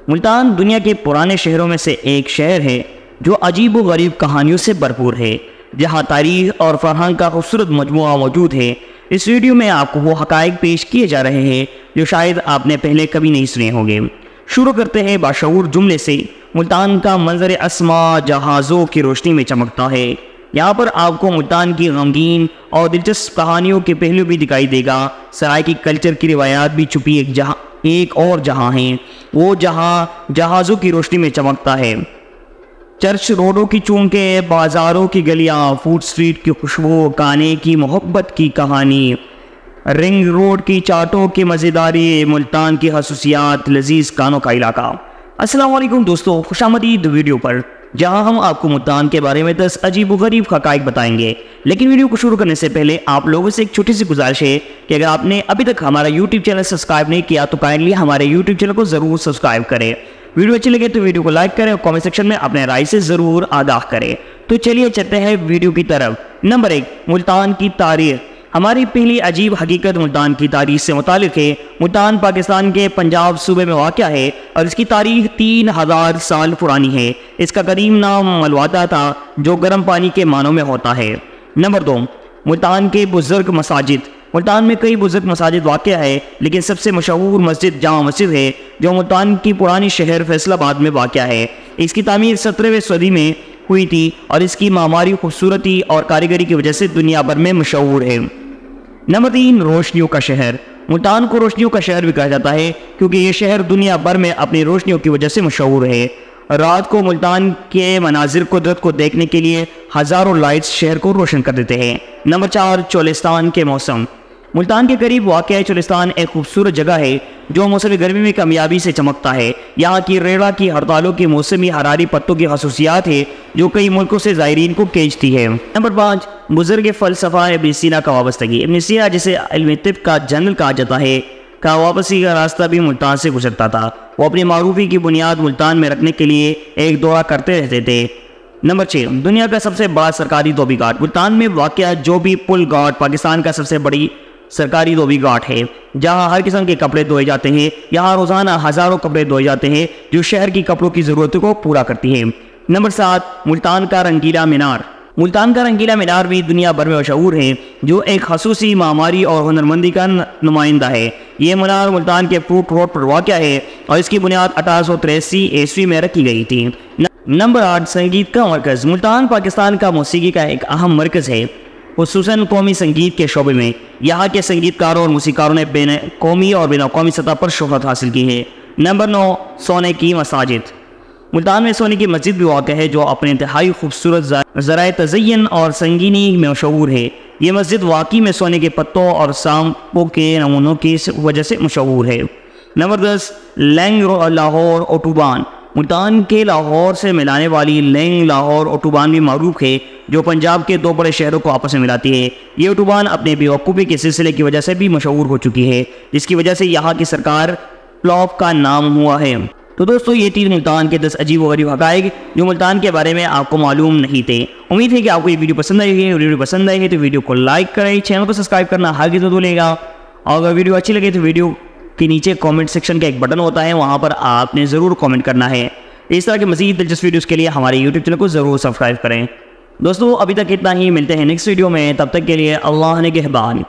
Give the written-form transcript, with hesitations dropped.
ملتان دنیا کے پرانے شہروں میں سے ایک شہر ہے جو عجیب و غریب کہانیوں سے بھرپور ہے، جہاں تاریخ اور فرہنگ کا خوبصورت مجموعہ موجود ہے۔ اس ویڈیو میں آپ کو وہ حقائق پیش کیے جا رہے ہیں جو شاید آپ نے پہلے کبھی نہیں سنے ہوں گے۔ شروع کرتے ہیں باشعور جملے سے۔ ملتان کا منظر اسماء جہازوں کی روشنی میں چمکتا ہے۔ یہاں پر آپ کو ملتان کی غمگین اور دلچسپ کہانیوں کے پہلو بھی دکھائی دے گا۔ سرائکی کلچر کی روایات بھی چھپی ایک اور جہاں ہیں، وہ جہاں جہازوں کی روشنی میں چمکتا ہے۔ چرچ روڈوں کی چونکیں، بازاروں کی گلیاں، فوڈ اسٹریٹ کی خوشبو، کانے کی محبت کی کہانی، رنگ روڈ کی چاٹوں کی مزیداری، ملتان کی خصوصیات، لذیذ کانوں کا علاقہ۔ السلام علیکم دوستو، خوش آمدید ویڈیو پر، جہاں ہم آپ کو ملتان کے بارے میں 10 عجیب و غریب حقائق بتائیں گے۔ لیکن ویڈیو کو شروع کرنے سے پہلے آپ لوگوں سے ایک چھوٹی سی گزارش ہے کہ اگر آپ نے ابھی تک ہمارا یوٹیوب چینل سبسکرائب نہیں کیا تو کائنڈلی ہمارے یوٹیوب چینل کو ضرور سبسکرائب کریں۔ ویڈیو اچھی لگے تو ویڈیو کو لائک کریں اور کامنٹ سیکشن میں اپنے رائے سے ضرور آگاہ کریں۔ تو چلیے چلتے ہیں ویڈیو کی طرف۔ نمبر 1، ملتان کی تاریخ۔ ہماری پہلی عجیب حقیقت ملتان کی تاریخ سے متعلق ہے۔ ملتان پاکستان کے پنجاب صوبے میں واقع ہے اور اس کی تاریخ 3000 سال پرانی ہے۔ اس کا قدیم نام ملواتا تھا جو گرم پانی کے معنوں میں ہوتا ہے۔ نمبر 2، ملتان کے بزرگ مساجد۔ ملتان میں کئی بزرگ مساجد واقع ہے، لیکن سب سے مشہور مسجد جامع مسجد ہے جو ملتان کی پرانی شہر فیصل آباد میں واقع ہے۔ اس کی تعمیر 17ویں صدی میں ہوئی تھی اور اس کی معماری خوبصورتی اور کاریگری کی وجہ سے دنیا بھر میں مشہور ہے۔ نمبر 3، روشنیوں کا شہر۔ ملتان کو روشنیوں کا شہر بھی کہا جاتا ہے کیونکہ یہ شہر دنیا بھر میں اپنی روشنیوں کی وجہ سے مشہور ہے۔ رات کو ملتان کے مناظر قدرت کو دیکھنے کے لیے ہزاروں لائٹس شہر کو روشن کر دیتے ہیں۔ نمبر 4، چولستان کے موسم۔ ملتان کے قریب واقع چولستان ایک خوبصورت جگہ ہے جو موسم گرمی میں کامیابی سے چمکتا ہے۔ یہاں کی ریڑھا کی ہڑتالوں کی موسمی حراری پتوں کی خصوصیات ہے جو کئی ملکوں سے زائرین کو کھینچتی ہے۔ نمبر 5، بزرگ فلسفہ ابن سینا کا وابستگی۔ ابن سینا جسے علم طب کا جنرل کہا جاتا ہے کا واپسی کا راستہ بھی ملتان سے گزرتا تھا۔ وہ اپنی معروفی کی بنیاد ملتان میں رکھنے کے لیے ایک دورہ کرتے رہتے تھے۔ نمبر 6، دنیا کا سب سے بڑا سرکاری دھوبی گھاٹ۔ ملتان میں واقع جوبی پل گھاٹ پاکستان کا سب سے بڑی سرکاری دھوبی گھاٹ ہے جہاں ہر قسم کے کپڑے دھوئے جاتے ہیں۔ یہاں روزانہ ہزاروں کپڑے دھوئے جاتے ہیں جو شہر کی کپڑوں کی ضرورتوں کو پورا کرتی ہے۔ نمبر 7، ملتان کا رنگیلا مینار۔ ملتان کا رنگیلا مینار بھی دنیا بھر میں مشہور ہے جو ایک خصوصی معماری اور ہنرمندی کا نمائندہ ہے۔ یہ مینار ملتان کے فروٹ روڈ پر واقع ہے اور اس کی بنیاد 1883 عیسوی میں رکھی گئی تھی۔ نمبر 8، سنگیت کا مرکز۔ ملتان پاکستان کا موسیقی کا ایک اہم مرکز ہے، خصوصاً قومی سنگیت کے شعبے میں۔ یہاں کے سنگیت کاروں اور موسیقاروں نے بین قومی اور بین الاقوامی سطح پر شہرت حاصل کی ہے۔ نمبر 9، سونے کی مساجد۔ ملتان میں سونے کی مسجد بھی واقع ہے جو اپنے انتہائی خوبصورت ذرائع تزئین اور سنگینی میں مشہور ہے۔ یہ مسجد واقعی میں سونے کے پتوں اور سانپوں کے نمونوں کی وجہ سے مشہور ہے۔ نمبر 10، لینگ لاہور اوٹوبان۔ ملتان کے لاہور سے ملانے والی لینگ لاہور اوٹوبان بھی معروف ہے جو پنجاب کے 2 بڑے شہروں کو آپس میں ملاتی ہے۔ یہ اوٹوبان اپنے بے وقوفی کے سلسلے کی وجہ سے بھی مشہور ہو چکی ہے، جس کی وجہ سے یہاں کی سرکار پلاپ کا نام ہوا ہے۔ تو دوستو، یہ 3 ملتان کے 10 عجیب و غریب حقائق جو ملتان کے بارے میں آپ کو معلوم نہیں تھے۔ امید ہے کہ آپ کو یہ ویڈیو پسند آئی ہے۔ ویڈیو پسند آئی ہے تو ویڈیو کو لائک کریں، چینل کو سبسکرائب کرنا ہرگز نہ بھولیں گا، اور اگر ویڈیو اچھی لگے تو ویڈیو کے نیچے کامنٹ سیکشن کا ایک بٹن ہوتا ہے، وہاں پر آپ نے ضرور کامنٹ کرنا ہے۔ اس طرح کے مزید دلچسپ ویڈیوز کے لیے ہمارے یوٹیوب چینل کو ضرور سبسکرائب کریں۔ دوستو ابھی تک اتنا ہی، ملتے ہیں نیکسٹ ویڈیو میں، تب تک کے لیے اللہ نگہبان۔